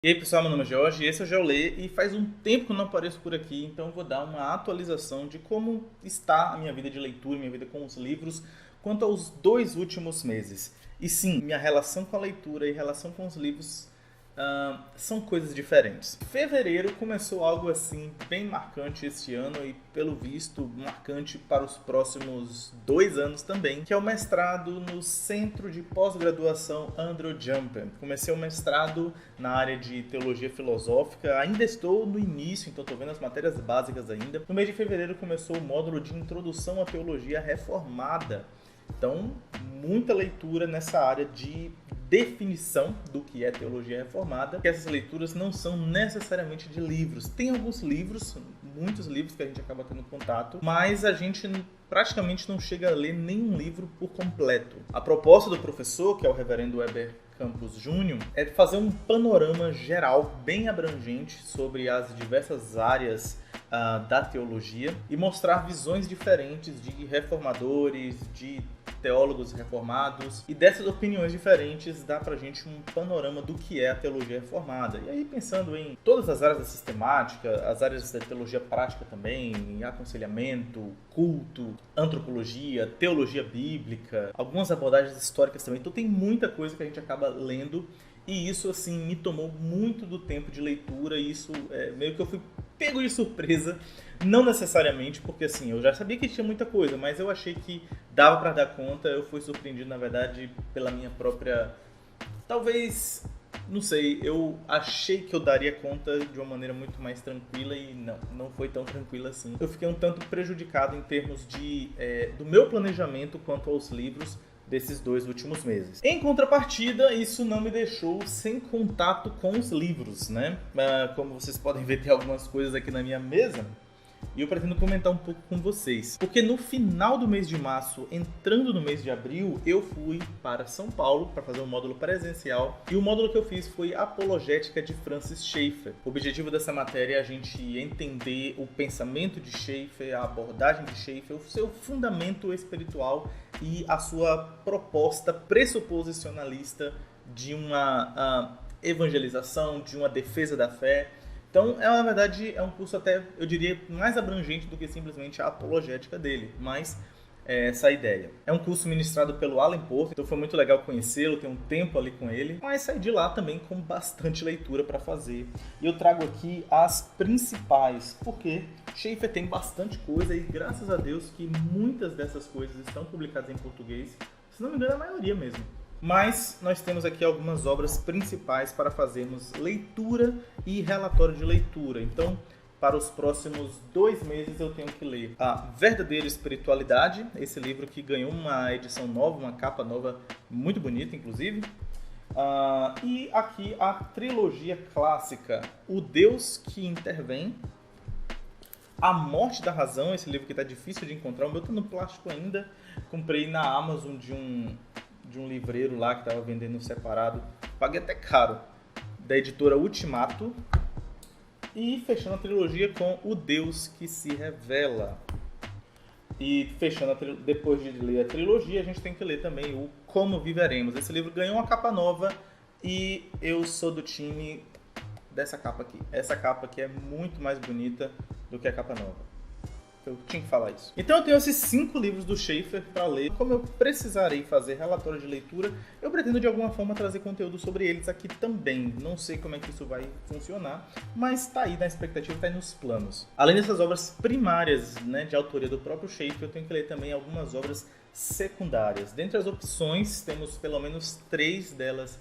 E aí pessoal, meu nome é Jorge, esse é o GeoLê e faz um tempo que eu não apareço por aqui, então eu vou dar uma atualização de como está a minha vida de leitura, minha vida com os livros, quanto aos 2 últimos meses. E sim, minha relação com a leitura e relação com os livros são coisas diferentes. Fevereiro começou algo assim bem marcante este ano e pelo visto marcante para os próximos 2 anos também, que é o mestrado no Centro de Pós-Graduação Andrew Jumper. Comecei o mestrado na área de teologia filosófica, ainda estou no início, então estou vendo as matérias básicas ainda. No mês de fevereiro começou o módulo de Introdução à Teologia Reformada. Então, muita leitura nessa área de definição do que é teologia reformada, que essas leituras não são necessariamente de livros. Tem alguns livros, muitos livros que a gente acaba tendo contato, mas a gente praticamente não chega a ler nenhum livro por completo. A proposta do professor, que é o reverendo Weber Campos Júnior, é fazer um panorama geral, bem abrangente, sobre as diversas áreas da teologia e mostrar visões diferentes de reformadores, de teólogos reformados, e dessas opiniões diferentes dá pra gente um panorama do que é a teologia reformada. E aí pensando em todas as áreas da sistemática, as áreas da teologia prática também, em aconselhamento, culto, antropologia, teologia bíblica, algumas abordagens históricas também. Então tem muita coisa que a gente acaba lendo e isso assim me tomou muito do tempo de leitura e isso meio que eu fui pego de surpresa, não necessariamente, porque assim, eu já sabia que tinha muita coisa, mas eu achei que dava para dar conta, eu fui surpreendido, na verdade, pela minha própria... Talvez, não sei, eu achei que eu daria conta de uma maneira muito mais tranquila e não foi tão tranquila assim. Eu fiquei um tanto prejudicado em termos do meu planejamento quanto aos livros desses 2 últimos meses. Em contrapartida, isso não me deixou sem contato com os livros, né? Como vocês podem ver, tem algumas coisas aqui na minha mesa e eu pretendo comentar um pouco com vocês. Porque no final do mês de março, entrando no mês de abril, eu fui para São Paulo para fazer um módulo presencial e o módulo que eu fiz foi Apologética de Francis Schaeffer. O objetivo dessa matéria é a gente entender o pensamento de Schaeffer, a abordagem de Schaeffer, o seu fundamento espiritual e a sua proposta pressuposicionalista de uma evangelização, de uma defesa da fé. Então, na verdade, é um curso até, eu diria, mais abrangente do que simplesmente a apologética dele, mas essa é a ideia. É um curso ministrado pelo Alan Porter, então foi muito legal conhecê-lo, ter um tempo ali com ele, mas saí de lá também com bastante leitura para fazer. E eu trago aqui as principais, porque Schaeffer tem bastante coisa e graças a Deus que muitas dessas coisas estão publicadas em português, se não me engano a maioria mesmo. Mas nós temos aqui algumas obras principais para fazermos leitura e relatório de leitura. Então, para os próximos 2 meses eu tenho que ler A Verdadeira Espiritualidade, esse livro que ganhou uma edição nova, uma capa nova muito bonita, inclusive. E aqui a trilogia clássica, O Deus que Intervém, A Morte da Razão, esse livro que está difícil de encontrar, o meu está no plástico ainda, comprei na Amazon de um livreiro lá que estava vendendo separado, paguei até caro, da editora Ultimato, e fechando a trilogia com O Deus que se Revela. E fechando depois de ler a trilogia, a gente tem que ler também o Como Viveremos. Esse livro ganhou uma capa nova e eu sou do time dessa capa aqui. Essa capa aqui é muito mais bonita do que a capa nova. Eu tinha que falar isso. Então eu tenho esses 5 livros do Schaeffer para ler. Como eu precisarei fazer relatório de leitura, eu pretendo de alguma forma trazer conteúdo sobre eles aqui também. Não sei como é que isso vai funcionar, mas está aí na expectativa, está aí nos planos. Além dessas obras primárias, né, de autoria do próprio Schaeffer, eu tenho que ler também algumas obras secundárias. Dentre as opções, temos pelo menos 3 delas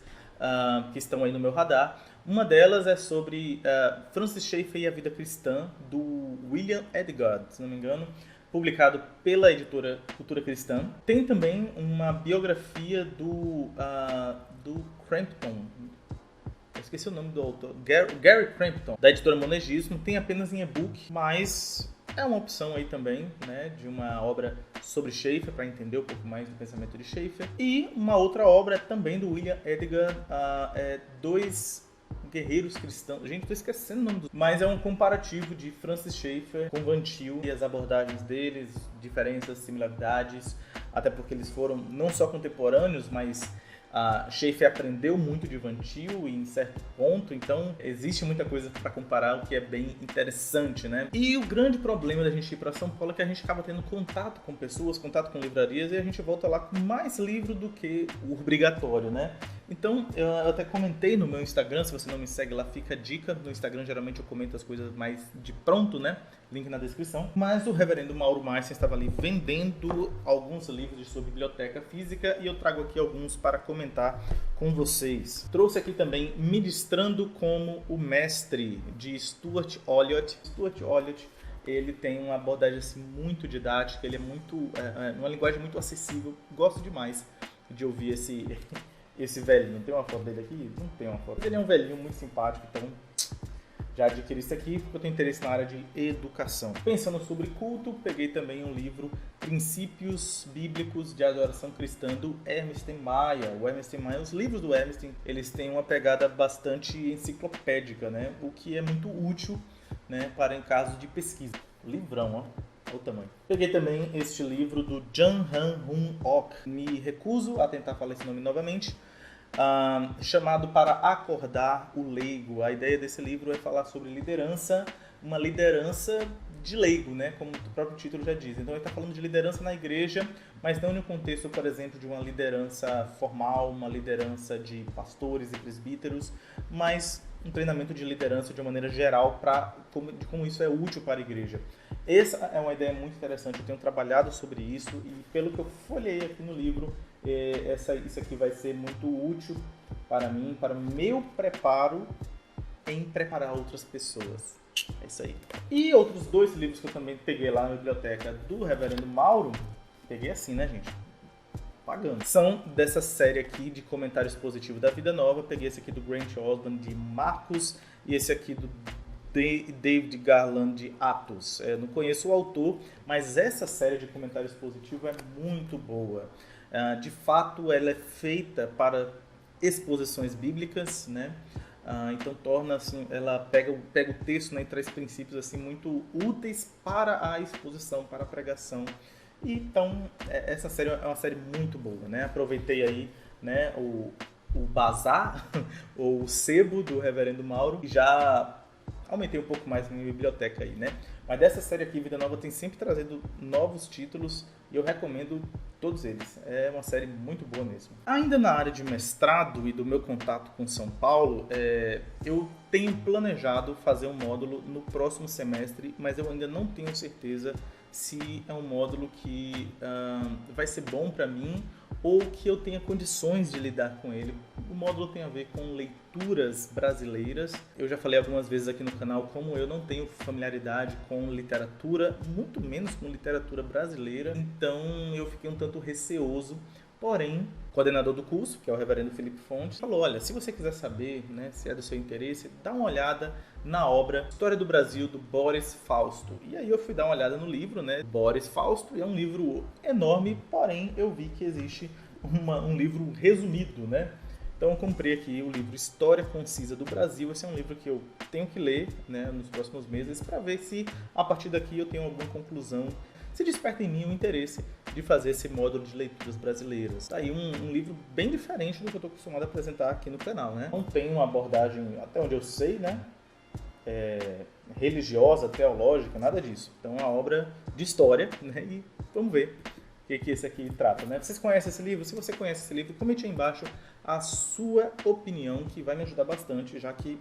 que estão aí no meu radar. Uma delas é sobre Francis Schaeffer e a Vida Cristã, do William Edgard, se não me engano, publicado pela editora Cultura Cristã. Tem também uma biografia do Crampton, eu esqueci o nome do autor, Gary Crampton, da editora Monegismo. Tem apenas em e-book, mas é uma opção aí também, né, de uma obra sobre Schaeffer, para entender um pouco mais do pensamento de Schaeffer. E uma outra obra também do William Edgard, Dois Guerreiros Cristãos. Gente, tô esquecendo o nome do... Mas é um comparativo de Francis Schaeffer com Van Til e as abordagens deles, diferenças, similaridades, até porque eles foram não só contemporâneos, mas A Schaeffer aprendeu muito de Van Til em certo ponto, então existe muita coisa para comparar, o que é bem interessante, né? E o grande problema da gente ir para São Paulo é que a gente acaba tendo contato com pessoas, contato com livrarias, e a gente volta lá com mais livro do que o obrigatório, né? Então, eu até comentei no meu Instagram, se você não me segue lá, fica a dica. No Instagram, geralmente, eu comento as coisas mais de pronto, né? Link na descrição. Mas o reverendo Mauro Meissen estava ali vendendo alguns livros de sua biblioteca física e eu trago aqui alguns para comentar com vocês. Trouxe aqui também Ministrando como o Mestre, de Stuart Olyott. Stuart Olyott, ele tem uma abordagem assim, muito didática, ele é muito, uma linguagem muito acessível. Gosto demais de ouvir esse velhinho. Tem uma foto dele aqui? Não tem uma foto. Mas ele é um velhinho muito simpático, então já adquiri isso aqui porque eu tenho interesse na área de educação. Pensando sobre culto, peguei também um livro Princípios Bíblicos de Adoração Cristã do Ernest Maia. O Ernest Maia, os livros do Ernest, eles têm uma pegada bastante enciclopédica, né? O que é muito útil, né, para em caso de pesquisa. Livrão, ó. Olha o tamanho. Peguei também este livro do Jan Han Hun Ok. Me recuso a tentar falar esse nome novamente. Chamado Para Acordar o Leigo. A ideia desse livro é falar sobre liderança, uma liderança de leigo, né? Como o próprio título já diz. Então ele está falando de liderança na igreja, mas não no contexto, por exemplo, de uma liderança formal, uma liderança de pastores e presbíteros, mas um treinamento de liderança de uma maneira geral de como isso é útil para a igreja. Essa é uma ideia muito interessante, eu tenho trabalhado sobre isso e pelo que eu folhei aqui no livro, isso aqui vai ser muito útil para mim, para o meu preparo em preparar outras pessoas. É isso aí. E outros 2 livros que eu também peguei lá na biblioteca do reverendo Mauro, peguei assim, né, gente? Pagando. São dessa série aqui de comentários positivos da Vida Nova. Peguei esse aqui do Grant Osborne de Marcos e esse aqui do David Garland de Atos. Não conheço o autor, mas essa série de comentários positivos é muito boa. De fato, ela é feita para exposições bíblicas, né? Então torna assim, ela pega o texto, né, e traz princípios assim muito úteis para a exposição, para a pregação. E, então essa série é uma série muito boa, né? Aproveitei aí, né, o bazar ou o sebo do reverendo Mauro e já aumentei um pouco mais a minha biblioteca aí, né? Mas dessa série aqui, Vida Nova tem sempre trazido novos títulos e eu recomendo todos eles. É uma série muito boa mesmo. Ainda na área de mestrado e do meu contato com São Paulo, eu tenho planejado fazer um módulo no próximo semestre, mas eu ainda não tenho certeza se é um módulo que vai ser bom para mim ou que eu tenha condições de lidar com ele. O módulo tem a ver com leituras brasileiras. Eu já falei algumas vezes aqui no canal como eu não tenho familiaridade com literatura, muito menos com literatura brasileira, então eu fiquei um tanto receoso. Porém, o coordenador do curso, que é o reverendo Felipe Fontes, falou, olha, se você quiser saber, né, se é do seu interesse, dá uma olhada na obra História do Brasil, do Boris Fausto. E aí eu fui dar uma olhada no livro, né, Boris Fausto, e é um livro enorme, porém eu vi que existe um livro resumido, né? Então eu comprei aqui o livro História Concisa do Brasil. Esse é um livro que eu tenho que ler, né, nos próximos meses para ver se a partir daqui eu tenho alguma conclusão, se desperta em mim o interesse de fazer esse módulo de leituras brasileiras. Tá aí um livro bem diferente do que eu estou acostumado a apresentar aqui no canal, né? Não tem uma abordagem, até onde eu sei, né, religiosa, teológica, nada disso. Então é uma obra de história, né, e vamos ver o que esse aqui trata, né? Vocês conhecem esse livro? Se você conhece esse livro, comente aí embaixo a sua opinião, que vai me ajudar bastante, já que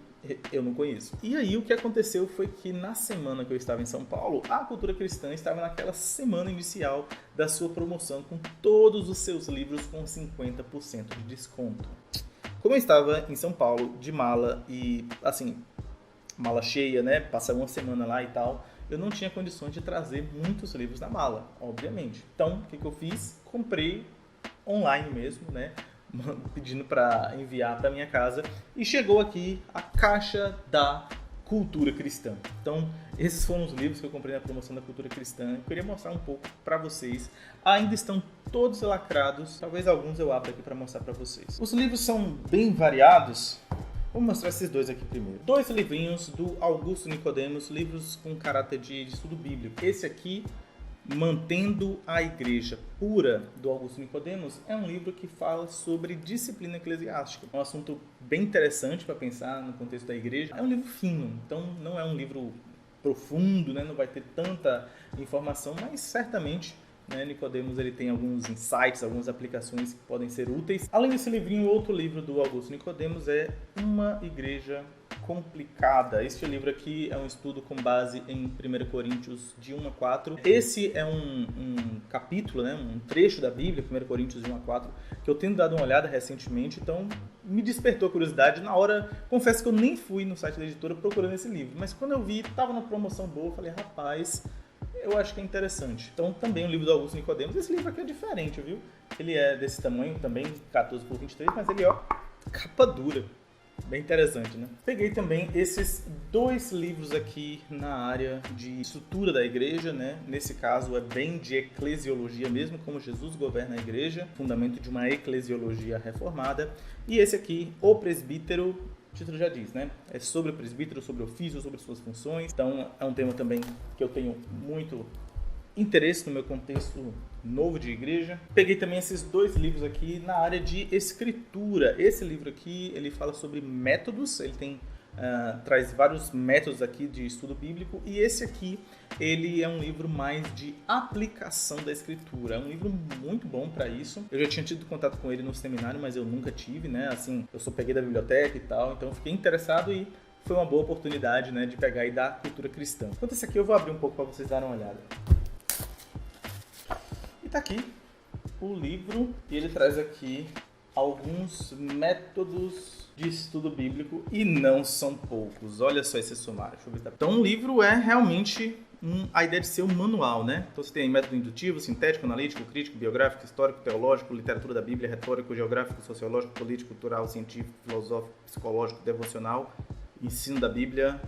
eu não conheço. E aí o que aconteceu foi que na semana que eu estava em São Paulo, a Cultura Cristã estava naquela semana inicial da sua promoção com todos os seus livros com 50% de desconto. Como eu estava em São Paulo de mala e, assim, mala cheia, né? Passar uma semana lá e tal, eu não tinha condições de trazer muitos livros na mala, obviamente. Então, o que eu fiz? Comprei online mesmo, né? Pedindo para enviar para minha casa e chegou aqui a Caixa da Cultura Cristã. Então, esses foram os livros que eu comprei na promoção da Cultura Cristã. Eu queria mostrar um pouco para vocês. Ainda estão todos lacrados, talvez alguns eu abra aqui para mostrar para vocês. Os livros são bem variados. Vou mostrar esses 2 aqui primeiro. 2 livrinhos do Augusto Nicodemos, livros com caráter de estudo bíblico. Esse aqui Mantendo a Igreja Pura, do Augusto Nicodemos, é um livro que fala sobre disciplina eclesiástica. É um assunto bem interessante para pensar no contexto da igreja. É um livro fino, então não é um livro profundo, né? Não vai ter tanta informação, mas certamente, né, Nicodemos ele tem alguns insights, algumas aplicações que podem ser úteis. Além desse livrinho, outro livro do Augusto Nicodemos é Uma Igreja Complicada. Este livro aqui é um estudo com base em 1 Coríntios de 1 a 4. Esse é um capítulo, né, um trecho da Bíblia, 1 Coríntios de 1 a 4, que eu tenho dado uma olhada recentemente, então me despertou a curiosidade. Na hora, confesso que eu nem fui no site da editora procurando esse livro, mas quando eu vi, estava numa promoção boa, eu falei, rapaz, eu acho que é interessante. Então, também o livro do Augusto Nicodemos. Esse livro aqui é diferente, viu? Ele é desse tamanho também, 14 por 23, mas ele, ó, capa dura. Bem interessante, né? Peguei também esses dois livros aqui na área de estrutura da igreja, né? Nesse caso é bem de eclesiologia mesmo, como Jesus governa a igreja, fundamento de uma eclesiologia reformada. E esse aqui, O Presbítero, o título já diz, né? É sobre o presbítero, sobre o ofício, sobre suas funções. Então é um tema também que eu tenho muito interesse no meu contexto novo de igreja. Peguei também esses dois livros aqui na área de escritura. Esse livro aqui, ele fala sobre métodos, ele tem traz vários métodos aqui de estudo bíblico, e esse aqui, ele é um livro mais de aplicação da escritura. É um livro muito bom para isso. Eu já tinha tido contato com ele no seminário, mas eu nunca tive, né? Assim, eu só peguei da biblioteca e tal, então fiquei interessado e foi uma boa oportunidade, né, de pegar e dar cultura cristã. Enquanto esse aqui eu vou abrir um pouco para vocês darem uma olhada. E tá aqui o livro, e ele traz aqui alguns métodos de estudo bíblico, e não são poucos. Olha só esse sumário. Deixa eu ver. Então o livro é realmente a ideia de ser um manual, né? Então você tem método indutivo, sintético, analítico, crítico, biográfico, histórico, teológico, literatura da Bíblia, retórico, geográfico, sociológico, político, cultural, científico, filosófico, psicológico, devocional, ensino da Bíblia.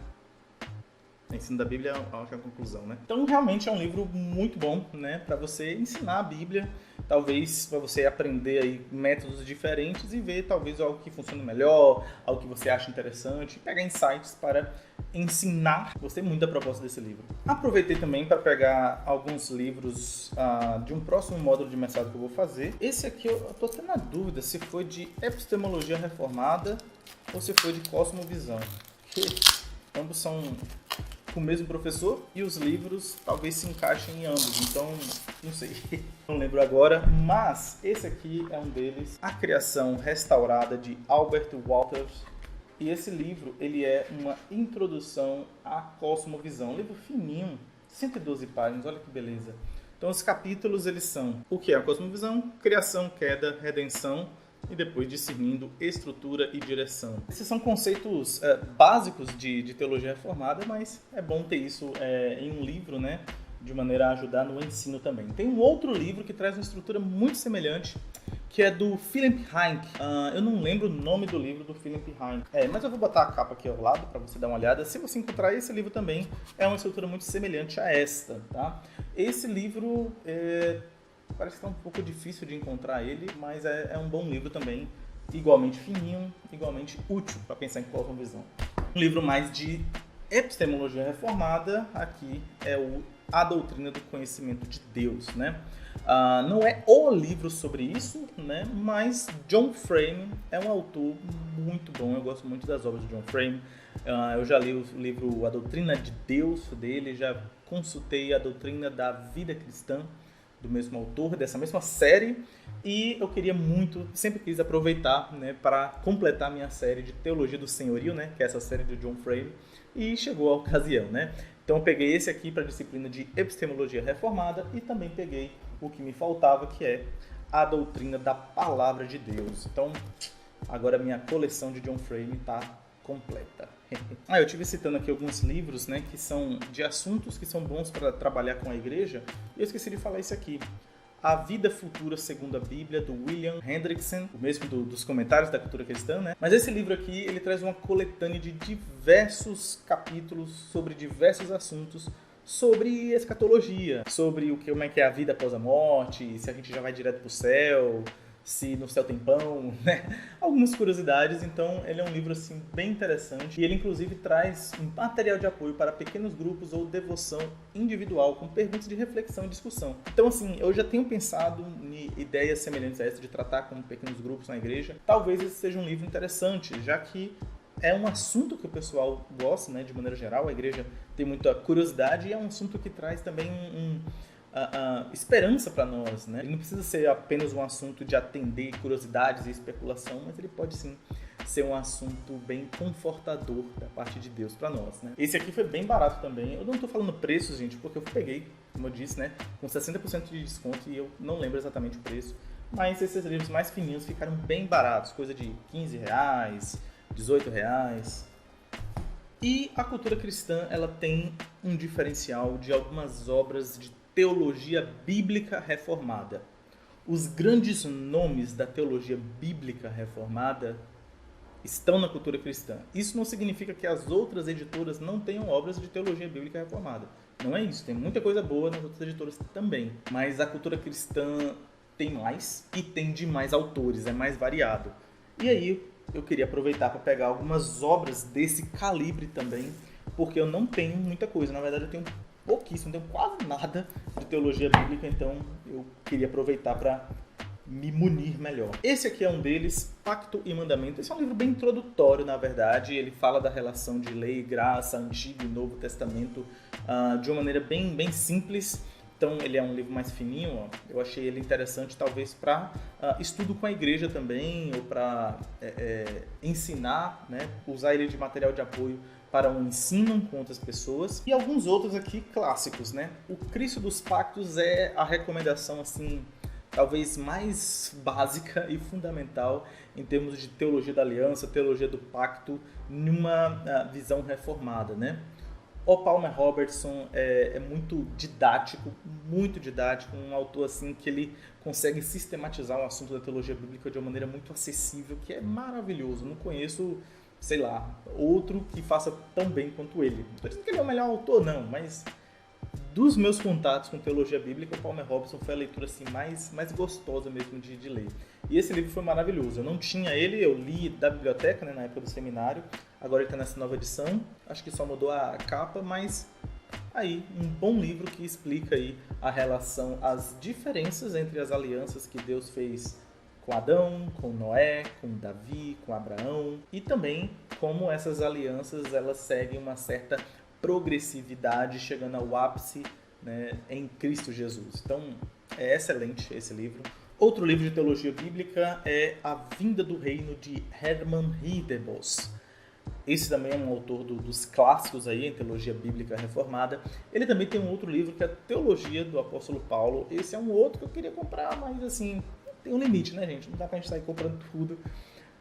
Ensino da Bíblia, acho que é a conclusão, né? Então, realmente é um livro muito bom, né? Para você ensinar a Bíblia, talvez para você aprender aí métodos diferentes e ver talvez algo que funcione melhor, algo que você acha interessante, pegar insights para ensinar. Gostei muito da proposta desse livro. Aproveitei também para pegar alguns livros de um próximo módulo de mestrado que eu vou fazer. Esse aqui eu tô tendo na dúvida se foi de epistemologia reformada ou se foi de cosmovisão. Ambos são com o mesmo professor e os livros talvez se encaixem em ambos, então não sei, não lembro agora, mas esse aqui é um deles, A Criação Restaurada, de Albert Walters, e esse livro ele é uma introdução à cosmovisão, um livro fininho, 112 páginas, olha que beleza. Então os capítulos eles são o que é a cosmovisão, criação, queda, redenção, e depois discernindo estrutura e direção. Esses são conceitos básicos de teologia reformada, mas é bom ter isso em um livro, né, de maneira a ajudar no ensino também. Tem um outro livro que traz uma estrutura muito semelhante, que é do Philip Heinck. Eu não lembro o nome do livro do Philip Heinck. Mas eu vou botar a capa aqui ao lado para você dar uma olhada. Se você encontrar esse livro também, é uma estrutura muito semelhante a esta, tá? Esse livro parece que é um pouco difícil de encontrar ele, mas é um bom livro também, igualmente fininho, igualmente útil para pensar em cosmovisão. Um livro mais de epistemologia reformada, aqui é A Doutrina do Conhecimento de Deus, né? Não é o livro sobre isso, né? Mas John Frame é um autor muito bom, eu gosto muito das obras de John Frame. Eu já li o livro A Doutrina de Deus dele, já consultei A Doutrina da Vida Cristã, do mesmo autor, dessa mesma série, e eu queria muito, sempre quis aproveitar, né, para completar minha série de Teologia do Senhorio, né, que é essa série de John Frame, e chegou a ocasião, né? Então eu peguei esse aqui para a disciplina de Epistemologia Reformada e também peguei o que me faltava, que é a Doutrina da Palavra de Deus. Então, agora minha coleção de John Frame está completa. Eu estive citando aqui alguns livros, né, que são de assuntos que são bons para trabalhar com a igreja, e eu esqueci de falar isso aqui. A Vida Futura Segundo a Bíblia, do William Hendrickson, o mesmo dos comentários da cultura cristã, né? Mas esse livro aqui, ele traz uma coletânea de diversos capítulos sobre diversos assuntos, sobre escatologia, sobre como é que é a vida após a morte, se a gente já vai direto para o céu, se no céu tem pão, né? Algumas curiosidades, então ele é um livro assim bem interessante e ele inclusive traz um material de apoio para pequenos grupos ou devoção individual com perguntas de reflexão e discussão. Então assim, eu já tenho pensado em ideias semelhantes a essa de tratar com pequenos grupos na igreja. Talvez esse seja um livro interessante, já que é um assunto que o pessoal gosta, né, de maneira geral, a igreja tem muita curiosidade e é um assunto que traz também esperança para nós, né? Ele não precisa ser apenas um assunto de atender curiosidades e especulação, mas ele pode sim ser um assunto bem confortador da parte de Deus para nós, né? Esse aqui foi bem barato também. Eu não estou falando preços, gente, porque eu peguei, como eu disse, né, com 60% de desconto e eu não lembro exatamente o preço. Mas esses livros mais fininhos ficaram bem baratos, coisa de R$15, R$18. E a cultura cristã, ela tem um diferencial de algumas obras de teologia bíblica reformada. Os grandes nomes da teologia bíblica reformada estão na cultura cristã. Isso não significa que as outras editoras não tenham obras de teologia bíblica reformada. Não é isso, tem muita coisa boa nas outras editoras também. Mas a cultura cristã tem mais e tem de mais autores, é mais variado. E aí eu queria aproveitar para pegar algumas obras desse calibre também, porque eu não tenho muita coisa. Na verdade, eu tenho pouquíssimo, não tenho quase nada de teologia bíblica, então eu queria aproveitar para me munir melhor. Esse aqui é um deles, Pacto e Mandamento. Esse é um livro bem introdutório, na verdade. Ele fala da relação de lei, graça, Antigo e Novo Testamento de uma maneira bem simples. Então ele é um livro mais fininho, ó. Eu achei ele interessante talvez para estudo com a igreja também, ou para ensinar, né? Usar ele de material de apoio para um ensino com outras pessoas. E alguns outros aqui clássicos, né? O Cristo dos Pactos é a recomendação assim, talvez mais básica e fundamental em termos de teologia da aliança, teologia do pacto, numa visão reformada, né? O Palmer Robertson é muito didático, um autor assim que ele consegue sistematizar o assunto da teologia bíblica de uma maneira muito acessível, que é maravilhoso. Não conheço, sei lá, outro que faça tão bem quanto ele. Não estou dizendo que ele é o melhor autor, não, mas dos meus contatos com teologia bíblica, o Palmer Robertson foi a leitura assim, mais gostosa mesmo de ler. E esse livro foi maravilhoso. Eu não tinha ele, eu li da biblioteca, né, na época do seminário. Agora ele está nessa nova edição. Acho que só mudou a capa, mas aí um bom livro que explica aí a relação, as diferenças entre as alianças que Deus fez com Adão, com Noé, com Davi, com Abraão, e também como essas alianças elas seguem uma certa progressividade, chegando ao ápice, né, em Cristo Jesus. Então, é excelente esse livro. Outro livro de teologia bíblica é A Vinda do Reino, de Hermann Ridderbos. Esse também é um autor dos clássicos aí em teologia bíblica reformada. Ele também tem um outro livro que é a Teologia do Apóstolo Paulo. Esse é um outro que eu queria comprar, mas assim, tem um limite, né, gente? Não dá pra gente sair comprando tudo.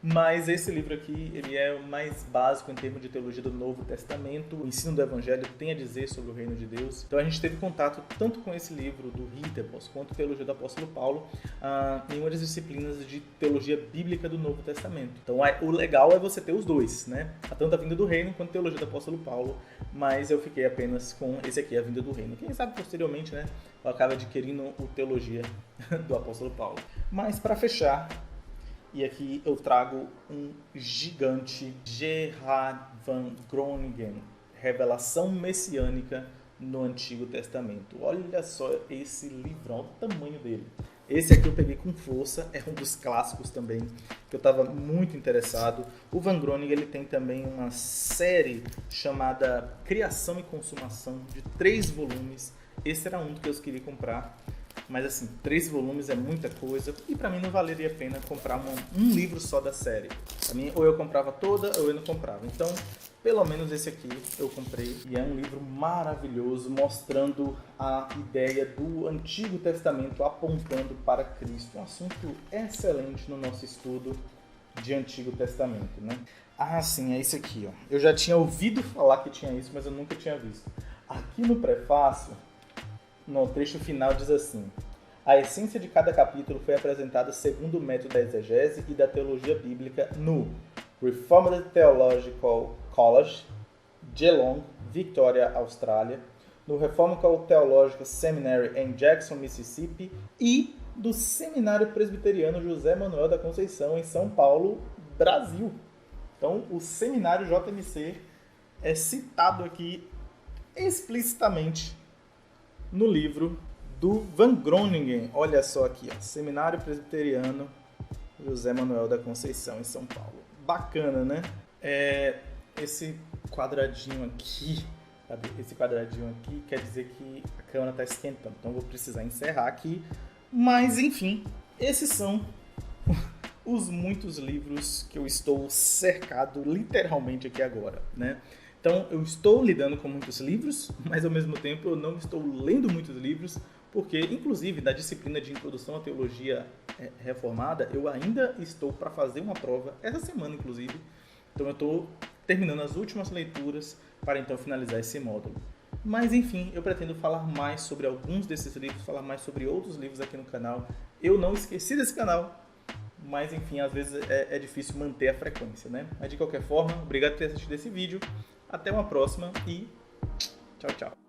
Mas esse livro aqui, ele é o mais básico em termos de teologia do Novo Testamento. O ensino do Evangelho tem a dizer sobre o reino de Deus. Então a gente teve contato tanto com esse livro do Ridderbos quanto teologia do Apóstolo Paulo em uma das disciplinas de teologia bíblica do Novo Testamento. Então o legal é você ter os dois, né? Tanto a vinda do reino quanto a teologia do Apóstolo Paulo. Mas eu fiquei apenas com esse aqui, a vinda do reino. Quem sabe posteriormente, né, eu acabo adquirindo o teologia do Apóstolo Paulo. Mas para fechar, e aqui eu trago um gigante, Gerhard von Groningen, Revelação Messiânica no Antigo Testamento. Olha só esse livrão, o tamanho dele. Esse aqui eu peguei com força, é um dos clássicos também, que eu estava muito interessado. O Van Groningen ele tem também uma série chamada Criação e Consumação, de 3 volumes. Esse era um que eu queria comprar. Mas assim, 3 volumes é muita coisa e pra mim não valeria a pena comprar um livro só da série. Pra mim, ou eu comprava toda ou eu não comprava. Então, pelo menos esse aqui eu comprei e é um livro maravilhoso mostrando a ideia do Antigo Testamento apontando para Cristo. Um assunto excelente no nosso estudo de Antigo Testamento, né? Ah, sim, é esse aqui, ó. Eu já tinha ouvido falar que tinha isso, mas eu nunca tinha visto. Aqui no prefácio, no trecho final diz assim: a essência de cada capítulo foi apresentada segundo o método da exegese e da teologia bíblica no Reformed Theological College, Geelong, Victoria, Austrália, no Reformed Theological Seminary em Jackson, Mississippi e do Seminário Presbiteriano José Manuel da Conceição, em São Paulo, Brasil. Então, o Seminário JMC é citado aqui explicitamente no livro do Van Groningen. Olha só aqui, ó, Seminário Presbiteriano José Manuel da Conceição, em São Paulo. Bacana, né? Esse quadradinho aqui, sabe? Esse quadradinho aqui quer dizer que a câmera está esquentando, então vou precisar encerrar aqui. Mas, enfim, esses são os muitos livros que eu estou cercado literalmente aqui agora, né? Então, eu estou lidando com muitos livros, mas ao mesmo tempo eu não estou lendo muitos livros, porque, inclusive, da disciplina de Introdução à Teologia Reformada, eu ainda estou para fazer uma prova, essa semana, inclusive. Então, eu estou terminando as últimas leituras para, então, finalizar esse módulo. Mas, enfim, eu pretendo falar mais sobre alguns desses livros, falar mais sobre outros livros aqui no canal. Eu não esqueci desse canal, mas, enfim, às vezes é difícil manter a frequência, né? Mas, de qualquer forma, obrigado por ter assistido esse vídeo. Até uma próxima e tchau, tchau.